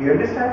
You understand?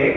x,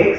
x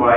y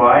y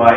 y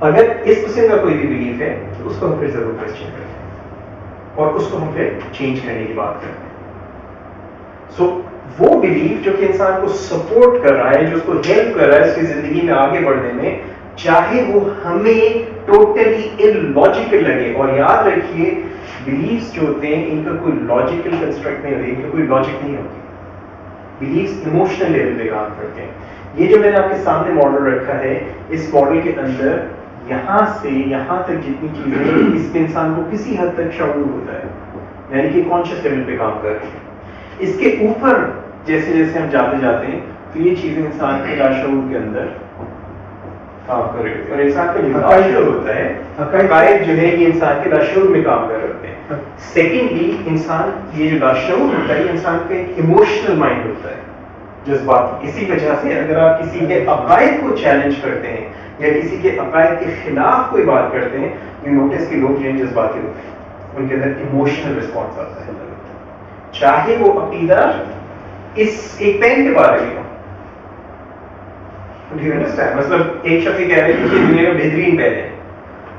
اگر اس قسم کا کوئی بھی بلیف ہے تو اس کو ہم پھر ضرور کوشچن کرتے ہیں اور اس کو ہم پھر چینج کرنے کی بات کرتے ہیں. سو وہ بلیف جو کہ انسان کو سپورٹ کر رہا ہے, جو اس کو ہیلپ کر رہا ہے اس کی زندگی میں آگے بڑھنے میں, چاہے وہ ہمیں ٹوٹلی illogical لگے. اور یاد رکھیے بلیفس جو ہوتے ہیں ان کا کوئی لاجیکل کنسٹرکٹ نہیں ہوتی, ان کا کوئی لاجک نہیں ہوتی. بلیفس ایموشنل لیول پہ کام کرتے ہیں. یہ جو میں نے آپ کے سامنے ماڈل رکھا ہے, اس ماڈل کے اندر یہاں سے یہاں تک جتنی چیزیں ہیں اس میں انسان کو کسی حد تک شعور ہوتا ہے, یعنی کہ کانشیس لیول پہ کام کر رہے ہیں. اس کے اوپر جیسے جیسے ہم جاتے جاتے ہیں تو یہ چیزیں انسان کے لاشعور کے اندر کام کر رہے ہوتے ہیں. اور انسان کا جو لاشعور ہوتا ہے, عقائد جو ہے یہ انسان کے لاشعور میں کام کر رہے ہوتے ہیں. سیکنڈلی انسان, یہ جو لاشعور ہوتا ہے یہ انسان کا ایک ایموشنل مائنڈ ہوتا ہے, جذباتی. اسی وجہ سے اگر آپ کسی کے عقائد کو چیلنج کرتے ہیں یا کسی کے عقائد کے خلاف کوئی بات کرتے ہیں, یہ نوٹس کہ لوگ جو ہیں جذباتی ہوتے ہیں, ان کے اندر ایموشنل رسپانس آتا ہے. چاہے وہ عقیدہ اس ایک پین کے بارے میں ہو. مطلب ایک شخص یہ کہہ رہے ہیں کہ یہ دنیا کا بہترین پین ہے,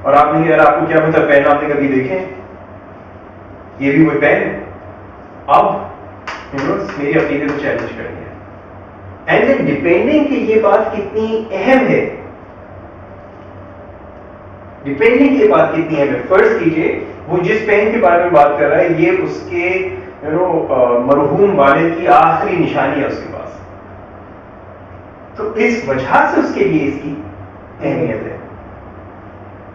اور آپ نے یار آپ کو کیا مطلب پین آپ نے کبھی دیکھیں, یہ بھی وہ پین ہے. اب میری عقیدے کو چیلنج کرنی ہے. اینڈ دین ڈپینڈنگ کہ یہ بات کتنی اہم ہے, ڈپینڈنگ یہ بات کتنی اہم ہے. فرض کیجئے وہ جس پین کے بارے میں بات کر رہا ہے یہ اس کے مرحوم والد کی آخری نشانی ہے اس کے پاس, تو اس وجہ سے اس کے لیے اس کی اہمیت ہے.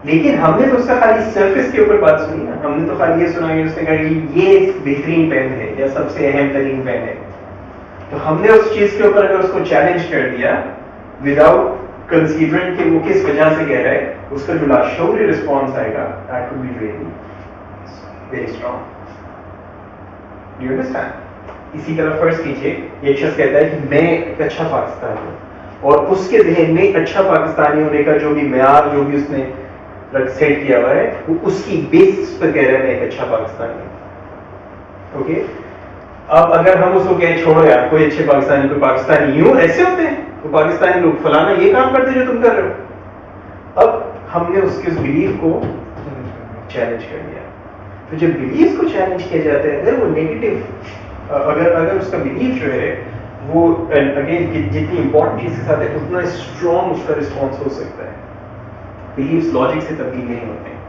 لیکن ہم نے تو اس کا خالی سرفیس کے اوپر بات سنی نا, ہم نے تو خالی یہ سنا کہ اس نے کہا کہ یہ بہترین پین ہے یا سب سے اہم ترین پین ہے. تو ہم نے اس چیز کے اوپر اگر اس کو چیلنج کر دیا وداؤٹ کنسیڈرنگ کہ وہ کس وجہ سے کہہ رہا ہے, اس کا جو لاشعوری رسپانس آئے گا that will be really very strong. Do you understand? اسی طرح فرض کیجیے ایک شخص کہتا ہے کہ میں ایک اچھا پاکستانی ہوں, اور اس کے ذہن میں اچھا پاکستانی ہونے کا جو بھی معیار جو بھی اس نے سیٹ کیا ہوا ہے وہ اس کی بیس پر کہہ رہا ہے میں ایک اچھا پاکستانی ہوں. اوکے, اب اگر ہم اس کو کہیں چھوڑو یار کوئی اچھے پاکستانی, کوئی پاکستانی یوں ایسے ہوتے ہیں, تو پاکستانی لوگ فلانا یہ کام کرتے جو تم کر رہے ہو. اب ہم نے اس کے اس بلیف کو چیلنج کر دیا. تو جب بلیف کو چیلنج کیا جاتا ہے, اگر وہ نیگیٹو, اگر اس کا بلیف جو ہے وہ اگین جتنی امپورٹنٹ چیز کے ساتھ ہے اتنا اسٹرانگ اس کا رسپانس ہو سکتا ہے. بلیفس لاجک سے تبدیل نہیں ہوتے ہیں,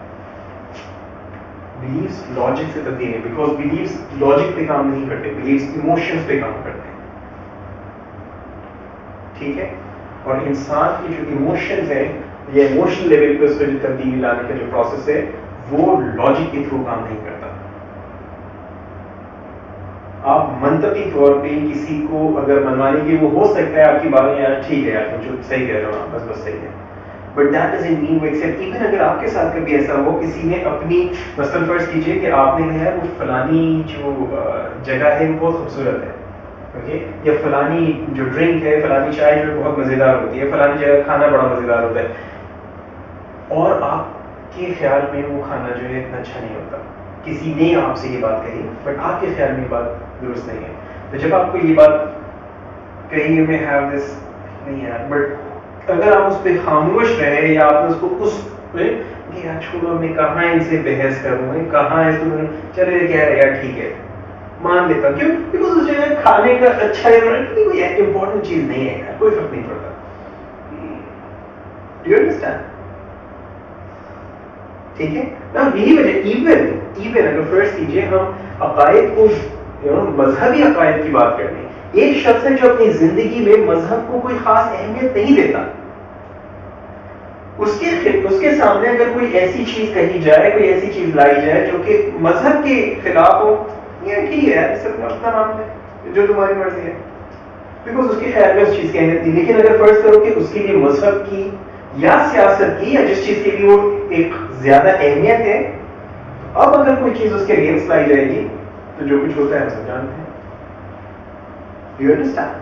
بلیفس لاجک سے تبدیل ہے, بیکاز بلیفس لاجک پہ کام نہیں کرتے, بلیفس ایموشنز پہ کام کرتے ہیں. ٹھیک ہے, اور انسان کی جو ایموشنز ہیں یا ایموشنل لیول پہ اس پہ جو تبدیلی لانے کا جو پروسیس ہے وہ لاجک کے تھرو کام نہیں کرتا. آپ منطقی طور پہ کسی کو اگر منوانے کی, وہ ہو سکتا ہے آپ کی باتیں یار ٹھیک ہے یار جو صحیح کہہ رہا ہوں بس صحیح ہے, بٹ دیٹ ڈزنٹ مین وہ ایکسپٹ. ایون اگر آپ کے ساتھ کبھی ایسا ہو, کسی نے اپنی مثلاً فرض کیجیے کہ آپ نے کہا وہ فلانی جو جگہ ہے وہ بہت خوبصورت ہے, اوکے, یا فلانی جو ڈرنک ہے, فلانی چائے جو بہت مزیدار ہوتی ہے, فلانی جگہ کھانا بڑا مزیدار ہوتا ہے, اور آپ کے خیال میں وہ کھانا جو ہے اتنا اچھا نہیں ہوتا. کسی نے آپ سے یہ بات کہی بٹ آپ کے خیال میں یہ بات درست نہیں ہے. تو جب آپ کو یہ بات کہیں میں ہیو دس نہیں ہے, بٹ اگر آپ اس پہ خاموش رہے یا آپ اس کو اس پہ کہ یار چھوڑو میں کہاں ان سے بحث کروں, کہاں اس کو چلے کہہ رہے یار ٹھیک ہے مان لیتا, کیوں بیکاز اس جگہ کھانے کا اچھا کوئی امپورٹنٹ چیز نہیں ہے یار, کوئی فرق نہیں پڑتا. Do you understand? ٹھیک ہے نا, یہی وجہ ایون اگر فرض کیجیے ہم عقائد کو مذہبی عقائد کی بات کریں, ایک شخص ہے جو اپنی زندگی میں مذہب کو کوئی خاص اہمیت نہیں دیتا, اس کے سامنے اگر کوئی ایسی چیز کہی جائے, کوئی ایسی چیز لائی جائے جو کہ مذہب کے خلاف ہو, یہ ٹھیک ہے سب اپنا معاملہ ہے جو تمہاری مرضی ہے, بیکاز اس کے خیال میں اس چیز کی اہمیت نہیں. لیکن اگر فرض کرو کہ اس کے لیے مذہب کی یا سیاست کی یا جس چیز کے لیے وہ ایک زیادہ اہمیت ہے, اب اگر کوئی چیز اس کے اگینسٹ لائی جائے گی تو جو کچھ ہوتا ہے ہم سب جانتے ہیں. Do you understand?